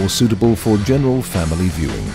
or suitable for general family viewing.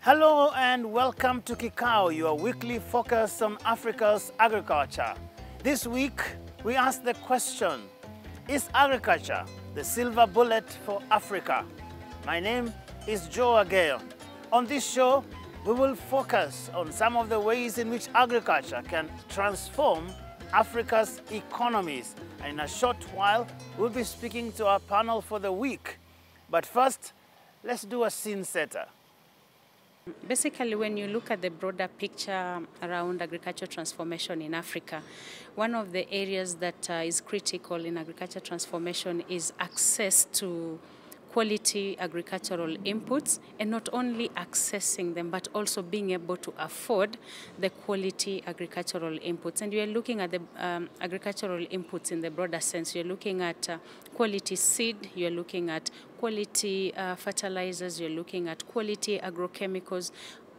Hello and welcome to Kikao, your weekly focus on Africa's agriculture. This week, we ask the question, is agriculture the silver bullet for Africa? My name is Joe Agale. On this show, we will focus on some of the ways in which agriculture can transform Africa's economies. And in a short while, we'll be speaking to our panel for the week. But first, let's do a scene setter. Basically, when you look at the broader picture around agricultural transformation in Africa, one of the areas that is critical in agricultural transformation is access to quality agricultural inputs, and not only accessing them, but also being able to afford the quality agricultural inputs. And you're looking at the agricultural inputs in the broader sense. You're looking at quality seed, you're looking at quality fertilizers, you're looking at quality agrochemicals,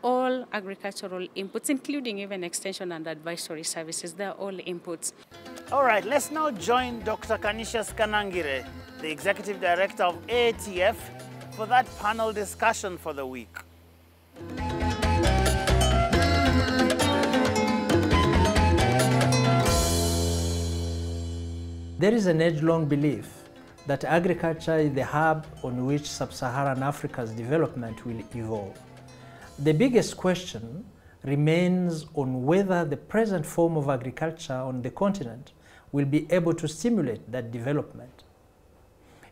all agricultural inputs, including even extension and advisory services. They're all inputs. All right, let's now join Dr. Canisius Kanangire, the Executive Director of AATF, for that panel discussion for the week. There is an age-long belief that agriculture is the hub on which sub-Saharan Africa's development will evolve. The biggest question remains on whether the present form of agriculture on the continent will be able to stimulate that development.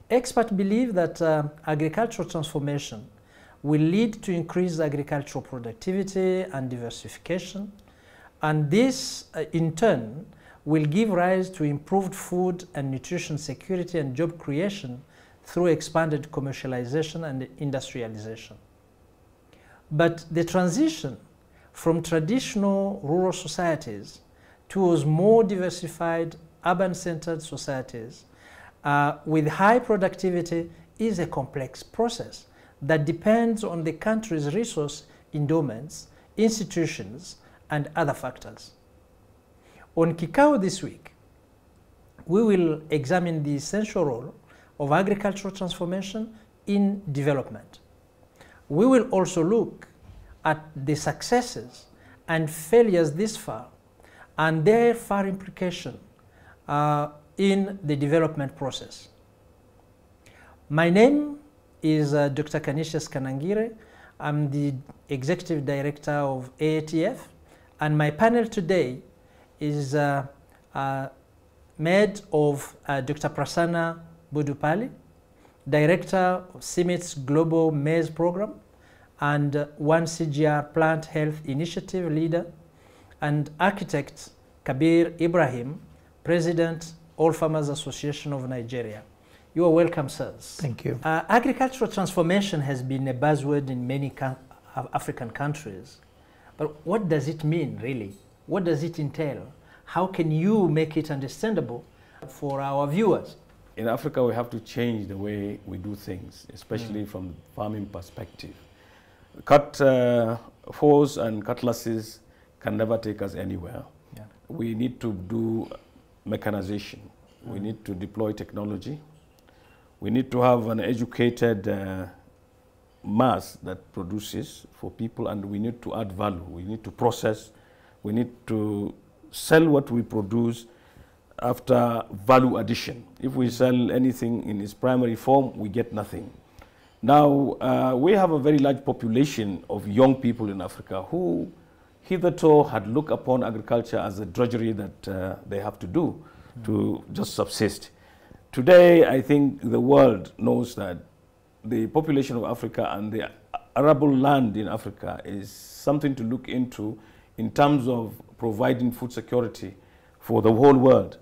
Experts believe that agricultural transformation will lead to increased agricultural productivity and diversification, and this in turn will give rise to improved food and nutrition security and job creation through expanded commercialization and industrialization. But the transition from traditional rural societies towards more diversified urban-centered societies with high productivity is a complex process that depends on the country's resource endowments, institutions, and other factors. On Kikao this week, we will examine the essential role of agricultural transformation in development. We will also look at the successes and failures this far and their far implication in the development process. My name is Dr. Canisius Kanangire. I'm the Executive Director of AATF, and my panel today is made of Dr. Prasanna Budupalli, Director of CIMMYT's Global Maize Program, and One CGR Plant Health Initiative Leader, and architect Kabir Ibrahim, President, All Farmers Association of Nigeria. You are welcome, sirs. Thank you. Agricultural transformation has been a buzzword in many African countries. But what does it mean, really? What does it entail? How can you make it understandable for our viewers? In Africa, we have to change the way we do things, especially from the farming perspective. Hoes and cutlasses can never take us anywhere. Yeah. We need to do mechanization. We need to deploy technology. We need to have an educated mass that produces for people, and we need to add value. We need to process. We need to sell what we produce after value addition. If we sell anything in its primary form, we get nothing. Now, we have a very large population of young people in Africa who hitherto had looked upon agriculture as a drudgery that they have to do to just subsist. Today, I think the world knows that the population of Africa and the arable land in Africa is something to look into in terms of providing food security for the whole world.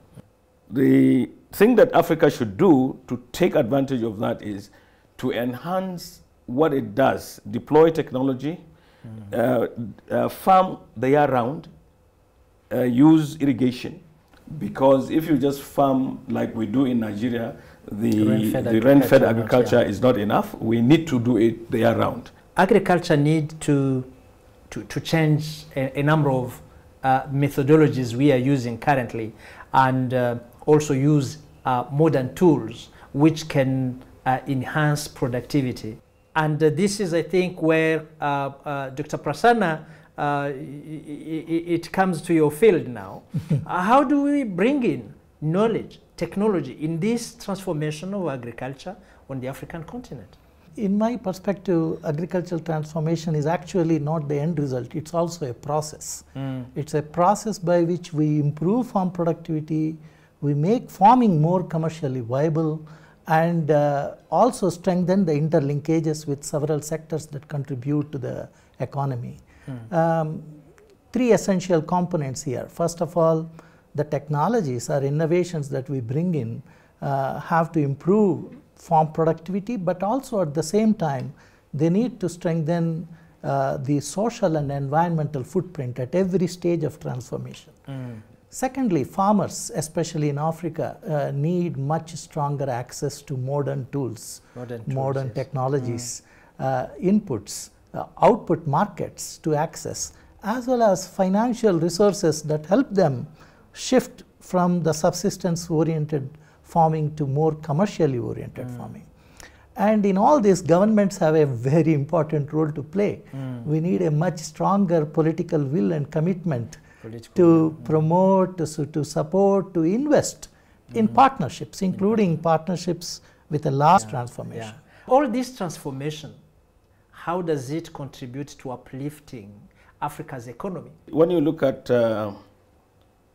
The thing that Africa should do to take advantage of that is to enhance what it does, deploy technology, farm the year round, use irrigation, because if you just farm like we do in Nigeria, the rain-fed agriculture is not enough. We need to do it the year round. Agriculture needs to change a number of methodologies we are using currently, and also use modern tools which can enhance productivity. And this is, I think, where Dr. Prasanna, it comes to your field now. How do we bring in knowledge, technology in this transformation of agriculture on the African continent? In my perspective, agricultural transformation is actually not the end result. It's also a process. It's a process by which we improve farm productivity, we make farming more commercially viable, and also strengthen the interlinkages with several sectors that contribute to the economy. Three essential components here. First of all, the technologies or innovations that we bring in have to improve farm productivity, but also at the same time, they need to strengthen the social and environmental footprint at every stage of transformation. Secondly, farmers, especially in Africa, need much stronger access to modern tools, modern technologies, inputs, output markets to access, as well as financial resources that help them shift from the subsistence-oriented farming to more commercially oriented farming. And in all this, governments have a very important role to play. We need a much stronger political will and commitment to promote, to support, to invest in partnerships, including partnerships with a large transformation. All this transformation, how does it contribute to uplifting Africa's economy? When you look at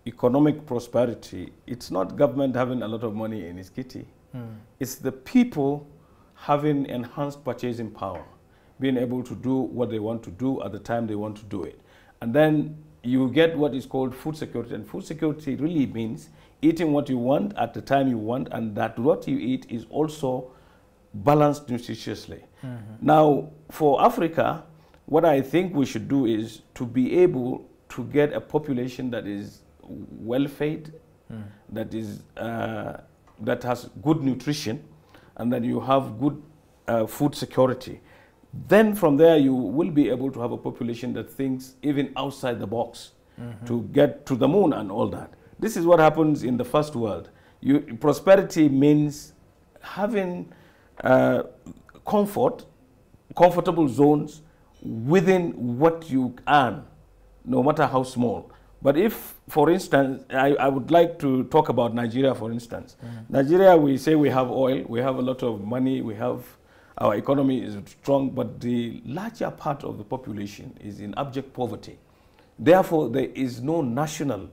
economic prosperity, it's not government having a lot of money in its kitty. It's the people having enhanced purchasing power, being able to do what they want to do at the time they want to do it. And then you get what is called food security. And food security really means eating what you want at the time you want, and that what you eat is also balanced nutritiously. Now, for Africa, what I think we should do is to be able to get a population that is well-fed, that is that has good nutrition, and that you have good food security. Then from there you will be able to have a population that thinks even outside the box to get to the moon and all that. This is what happens in the first world. Prosperity means having comfortable zones within what you earn, no matter how small. But if, for instance, I would like to talk about Nigeria, for instance. Nigeria, we say we have oil, we have a lot of money, our economy is strong, but the larger part of the population is in abject poverty. Therefore, there is no national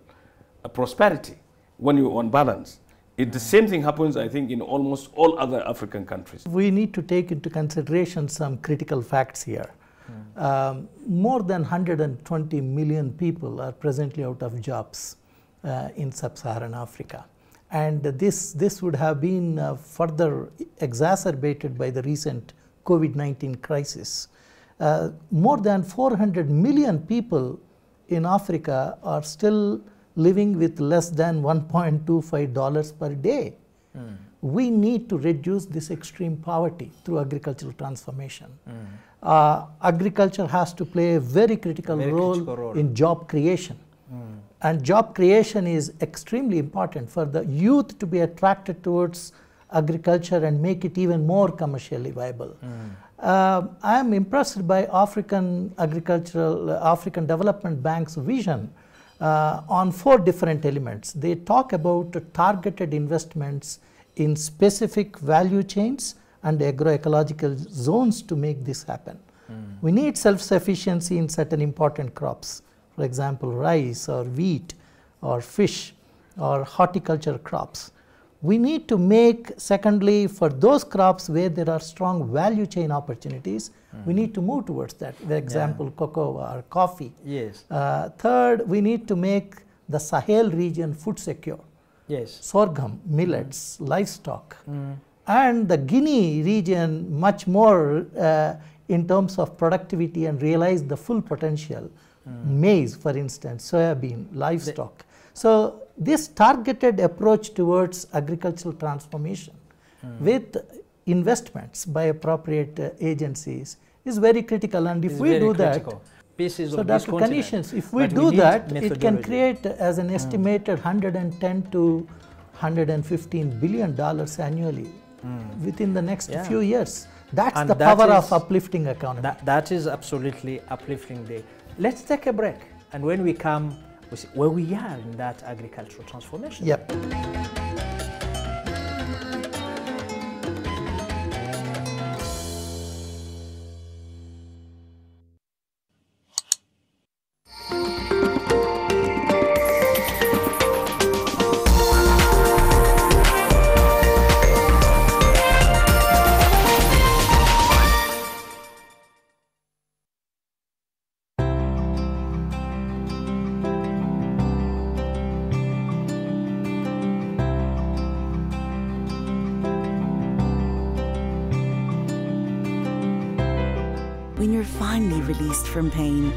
prosperity when you're on balance. The same thing happens, I think, in almost all other African countries. We need to take into consideration some critical facts here. More than 120 million people are presently out of jobs in sub-Saharan Africa. And this would have been further exacerbated by the recent COVID-19 crisis. More than 400 million people in Africa are still living with less than $1.25 per day. We need to reduce this extreme poverty through agricultural transformation. Agriculture has to play a very critical role in job creation. And job creation is extremely important for the youth to be attracted towards agriculture and make it even more commercially viable. I am impressed by African Development Bank's vision on 4 different elements. They talk about targeted investments in specific value chains and agroecological zones to make this happen. We need self-sufficiency in certain important crops. For example, rice or wheat or fish or horticulture crops. We need to make, secondly, for those crops where there are strong value chain opportunities, we need to move towards that. For example, cocoa or coffee. Yes. Third, we need to make the Sahel region food secure. Yes. Sorghum, millets, livestock. And the Guinea region much more in terms of productivity and realize the full potential. Maize, for instance, soybean, livestock. So this targeted approach towards agricultural transformation with investments by appropriate agencies is very critical, and if we do that, pieces so of this Dr. Kanishans, if we but do need that, it can methodology. create as an estimated 110 to 115 billion dollars annually within the next few years. That's And the that power is- of uplifting economy. That is absolutely uplifting. Let's take a break, and when we come, we see where we are in that agricultural transformation. Yep. When you're finally released from pain.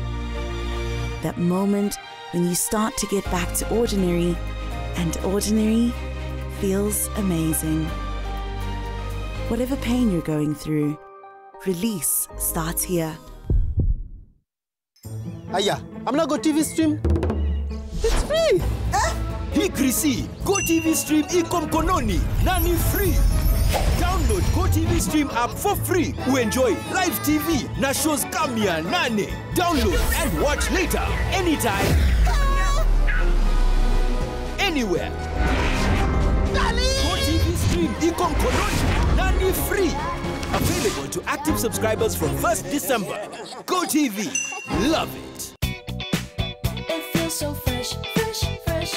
That moment when you start to get back to ordinary, and ordinary feels amazing. Whatever pain you're going through, release starts here. Aya, I'm not go TV stream. It's free. Hii Krisi, GoTV Stream iko mkononi na ni free. Download GoTV Stream app for free. Enjoy live TV na shows kamia nane. Download and watch later, anytime, anywhere. GoTV Stream iko mkononi na ni free. Available to active subscribers from 1st December. GoTV, love it. It feels so fresh, fresh, fresh.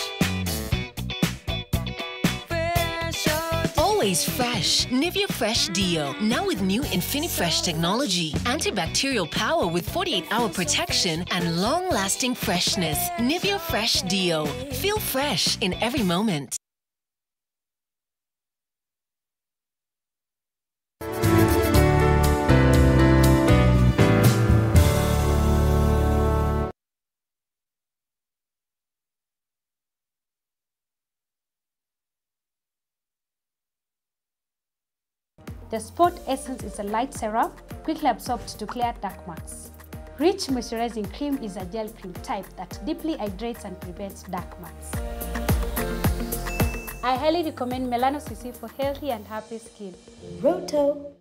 Fresh, Always fresh. Nivea Fresh Deo. Now with new InfiniFresh technology. Antibacterial power with 48-hour protection and long-lasting freshness. Nivea Fresh Deo. Feel fresh in every moment. The Sport Essence is a light serum, quickly absorbed to clear dark marks. Rich moisturizing cream is a gel cream type that deeply hydrates and prevents dark marks. I highly recommend Melano CC for healthy and happy skin. Roto.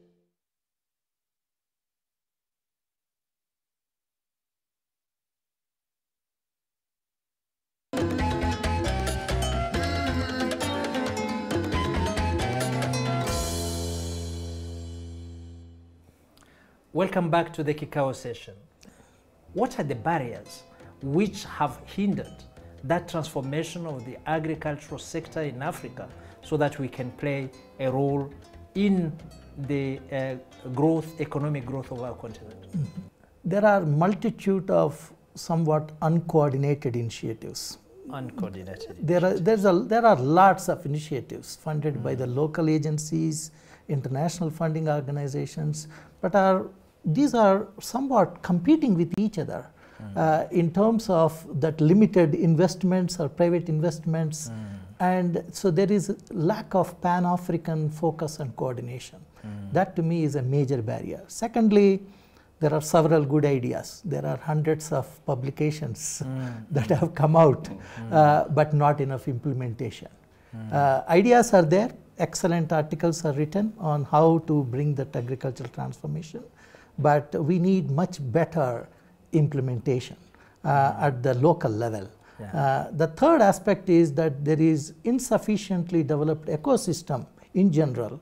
Welcome back to the Kikao session. What are the barriers which have hindered that transformation of the agricultural sector in Africa so that we can play a role in the economic growth of our continent? There are multitude of somewhat uncoordinated initiatives. Uncoordinated. There are lots of initiatives funded by the local agencies, international funding organizations, but these are somewhat competing with each other in terms of that limited investments or private investments, and so there is lack of Pan-African focus and coordination. That to me is a major barrier. Secondly, there are several good ideas. There are hundreds of publications that have come out, but not enough implementation. Ideas are there. Excellent articles are written on how to bring that agricultural transformation, but we need much better implementation at the local level. The third aspect is that there is insufficiently developed ecosystem in general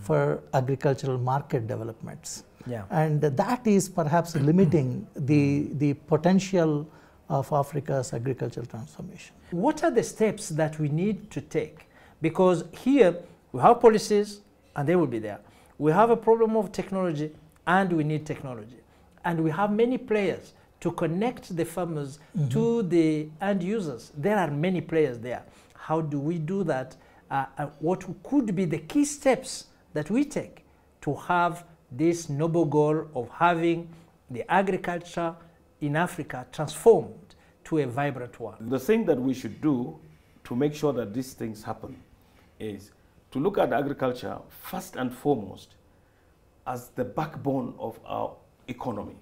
for agricultural market developments. And that is perhaps limiting the potential of Africa's agricultural transformation. What are the steps that we need to take? Because here we have policies and they will be there. We have a problem of technology and we need technology. And we have many players to connect the farmers to the end users? There are many players there. How do we do that? What could be the key steps that we take to have this noble goal of having the agriculture in Africa transformed to a vibrant one? The thing that we should do to make sure that these things happen is to look at agriculture first and foremost as the backbone of our economy.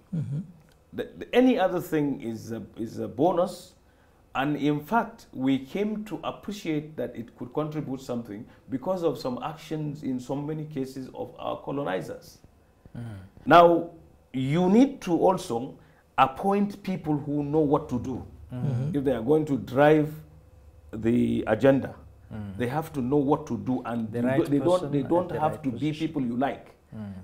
Any other thing is a bonus, and in fact we came to appreciate that it could contribute something because of some actions in so many cases of our colonizers. Now you need to also appoint people who know what to do. If they are going to drive the agenda, they have to know what to do, and they don't have to be people you like.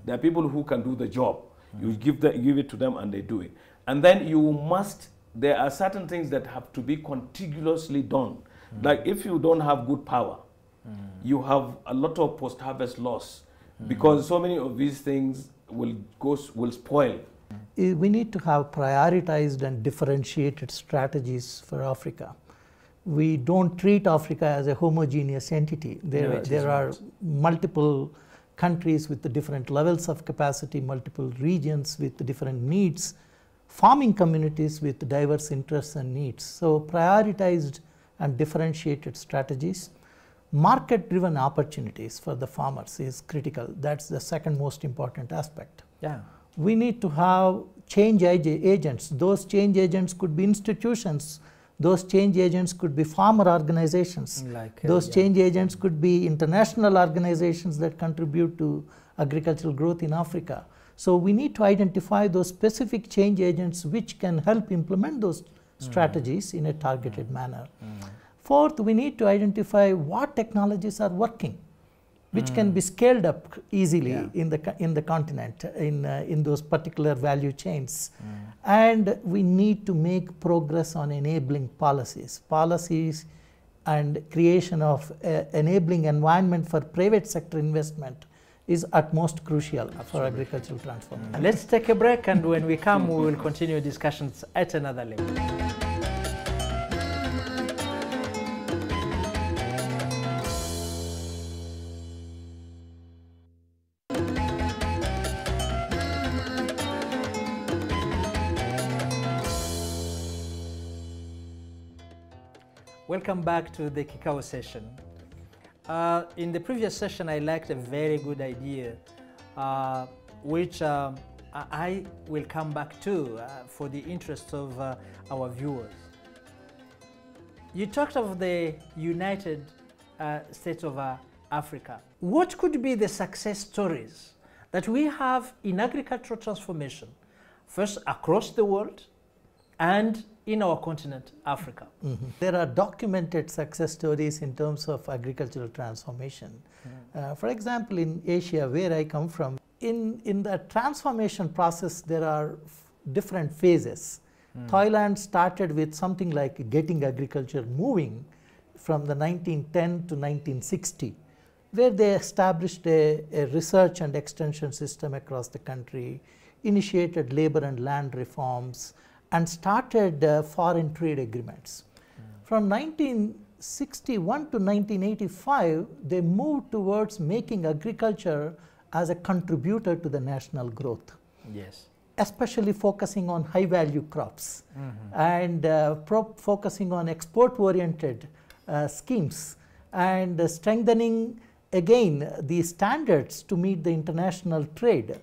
There are people who can do the job. You give it to them and they do it. And then there are certain things that have to be contiguously done. Like if you don't have good power, you have a lot of post-harvest loss because so many of these things will spoil. We need to have prioritized and differentiated strategies for Africa. We don't treat Africa as a homogeneous entity. There are multiple countries with the different levels of capacity, multiple regions with the different needs, farming communities with diverse interests and needs. So prioritized and differentiated strategies. Market-driven opportunities for the farmers is critical. That's the second most important aspect. Yeah. We need to have change agents. Those change agents could be institutions. Those change agents could be farmer organizations. Those change agents could be international organizations that contribute to agricultural growth in Africa. So we need to identify those specific change agents which can help implement those strategies in a targeted manner. Fourth, we need to identify what technologies are working, which can be scaled up easily in the continent, in those particular value chains. And we need to make progress on enabling policies and creation of enabling environment for private sector investment is utmost crucial for agricultural transformation. Let's take a break, and when we come we will continue discussions at another level. Welcome back to the Kikao session. In the previous session, I liked a very good idea, which I will come back to for the interest of our viewers. You talked of the United States of Africa. What could be the success stories that we have in agricultural transformation, first across the world and in our continent, Africa? There are documented success stories in terms of agricultural transformation. For example, in Asia, where I come from, in the transformation process, there are different phases. Thailand started with something like getting agriculture moving from the 1910 to 1960, where they established a research and extension system across the country, initiated labor and land reforms, and started foreign trade agreements. From 1961 to 1985, they moved towards making agriculture as a contributor to the national growth. Yes. Especially focusing on high value crops and focusing on export oriented schemes and strengthening again the standards to meet the international trade.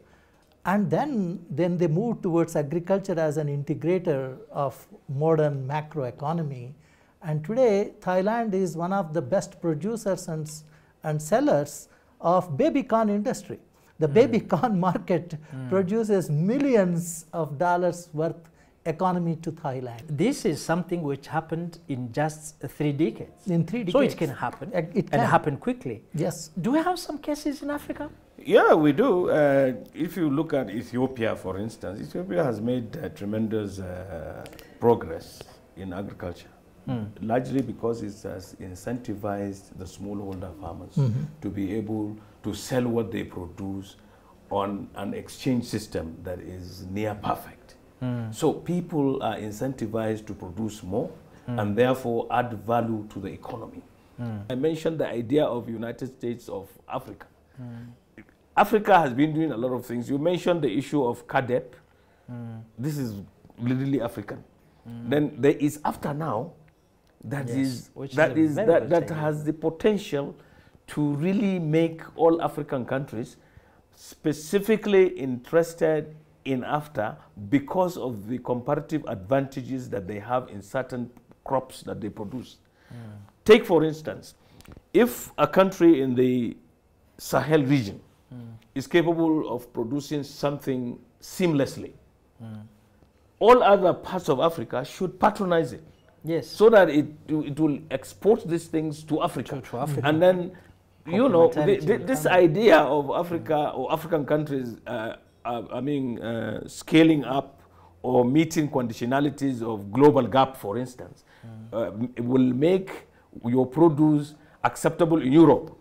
And then they moved towards agriculture as an integrator of modern macroeconomy. And today, Thailand is one of the best producers and sellers of baby corn industry. The baby corn market produces millions of dollars worth economy to Thailand. This is something which happened in just 3 decades. In 3 decades. So it can happen, and happen quickly. Yes. Do we have some cases in Africa? Yeah, we do. If you look at Ethiopia, for instance, Ethiopia has made tremendous progress in agriculture, largely because it has incentivized the smallholder farmers to be able to sell what they produce on an exchange system that is near perfect. So people are incentivized to produce more and therefore add value to the economy. I mentioned the idea of United States of Africa. Africa has been doing a lot of things. You mentioned the issue of CADEP. This is literally African. Then there is AFTA now that has the potential to really make all African countries specifically interested in AFTA because of the comparative advantages that they have in certain crops that they produce. Take, for instance, if a country in the Sahel region is capable of producing something seamlessly, all other parts of Africa should patronize it. Yes. So that it will export these things to Africa. To Africa. And then, you know, this idea of Africa or African countries, scaling up or meeting conditionalities of global gap, for instance, it will make your produce acceptable in Europe.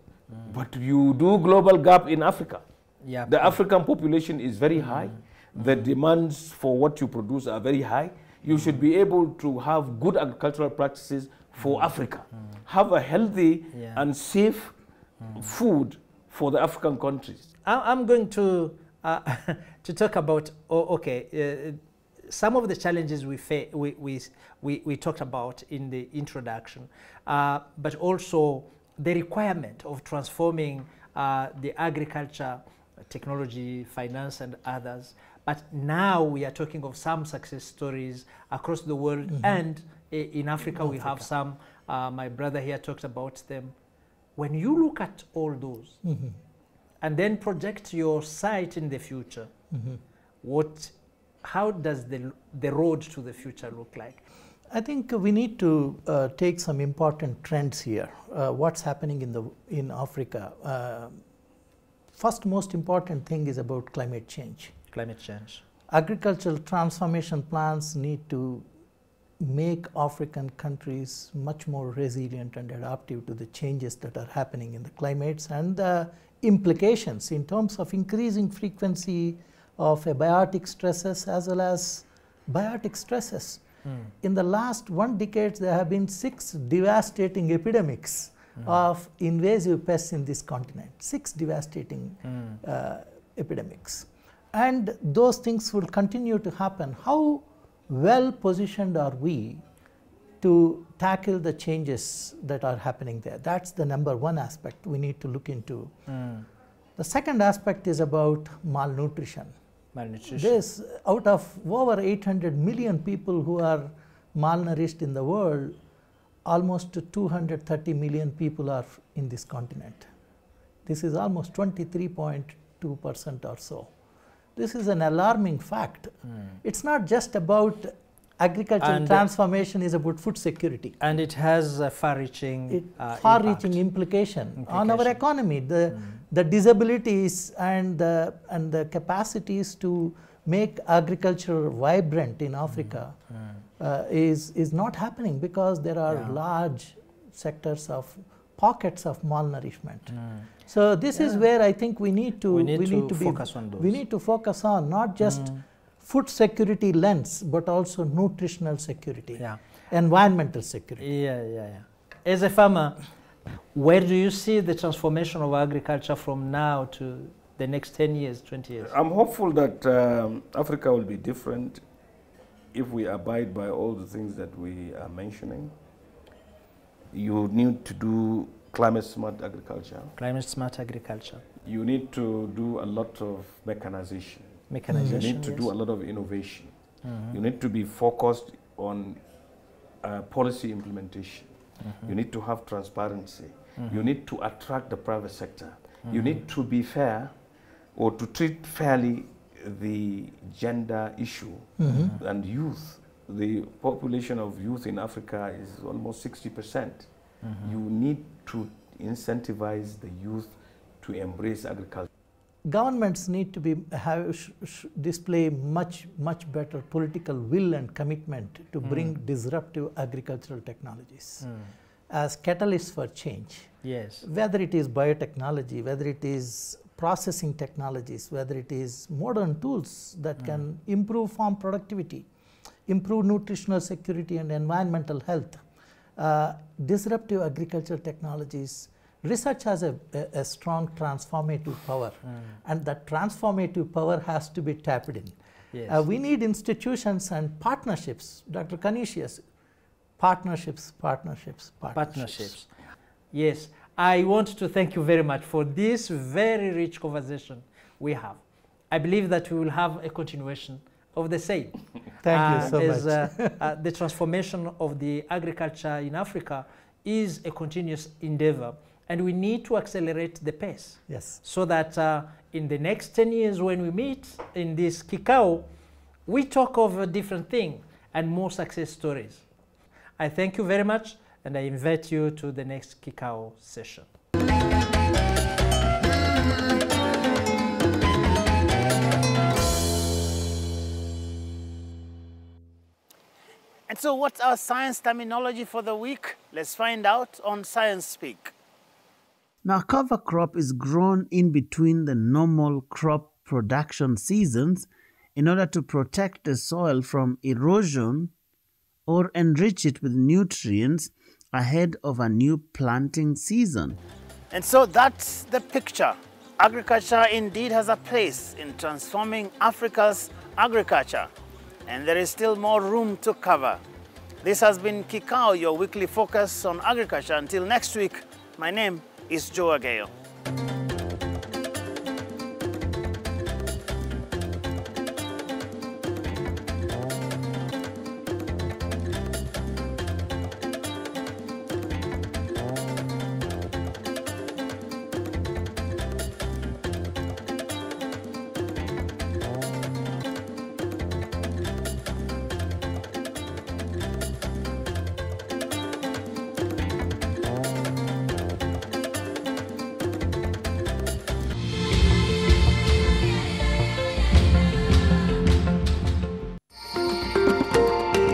But you do global gap in Africa. Yeah. The African population is very high. The demands for what you produce are very high. You should be able to have good agricultural practices for Africa. Have a healthy and safe food for the African countries. I'm going to talk about some of the challenges we talked about in the introduction, but also the requirement of transforming the agriculture, technology, finance, and others. But now we are talking of some success stories across the world, and in Africa we have some. My brother here talked about them. When you look at all those and then project your sight in the future, how does the road to the future look like? I think we need to take some important trends here. What's happening in Africa? First most important thing is about climate change. Climate change. Agricultural transformation plans need to make African countries much more resilient and adaptive to the changes that are happening in the climates and the implications in terms of increasing frequency of abiotic stresses as well as biotic stresses. In the last 1 decade, there have been 6 devastating epidemics of invasive pests in this continent. 6 devastating epidemics. And those things will continue to happen. How well positioned are we to tackle the changes that are happening there? That's the number one aspect we need to look into. The second aspect is about malnutrition. There's out of over 800 million people who are malnourished in the world, almost 230 million people are in this continent. This is almost 23.2% or so. This is an alarming fact. It's not just about agricultural transformation, is about food security. And it has a far-reaching implication on our economy. The disabilities and the capacities to make agriculture vibrant in Africa is not happening because there are large sectors of pockets of malnourishment. So this is where I think we need to focus on those. We need to focus on not just food security lens, but also nutritional security, environmental security. As a farmer, where do you see the transformation of agriculture from now to the next 10 years, 20 years? I'm hopeful that Africa will be different if we abide by all the things that we are mentioning. You need to do climate smart agriculture. Climate smart agriculture. You need to do a lot of mechanization. You need to do a lot of innovation. You need to be focused on policy implementation. You need to have transparency. You need to attract the private sector. You need to be fair or to treat fairly the gender issue and youth. The population of youth in Africa is almost 60%. You need to incentivize the youth to embrace agriculture. Governments need to display much better political will and commitment to bring disruptive agricultural technologies as catalysts for change. Yes. Whether it is biotechnology, whether it is processing technologies, whether it is modern tools that can improve farm productivity, improve nutritional security and environmental health, disruptive agriculture technologies. Research has a strong transformative power, and that transformative power has to be tapped in. Yes. We need institutions and partnerships. Dr. Canisius, partnerships. Yes, I want to thank you very much for this very rich conversation we have. I believe that we will have a continuation of the same. Thank you so much. The transformation of the agriculture in Africa is a continuous endeavor, and we need to accelerate the pace. Yes. So that in the next 10 years when we meet in this Kikao, we talk of a different thing and more success stories. I thank you very much, and I invite you to the next Kikao session. And so what's our science terminology for the week? Let's find out on Science Speak. Now, cover crop is grown in between the normal crop production seasons in order to protect the soil from erosion or enrich it with nutrients ahead of a new planting season. And so that's the picture. Agriculture indeed has a place in transforming Africa's agriculture, and there is still more room to cover. This has been Kikao, your weekly focus on agriculture. Until next week, my name is Joe Agayo.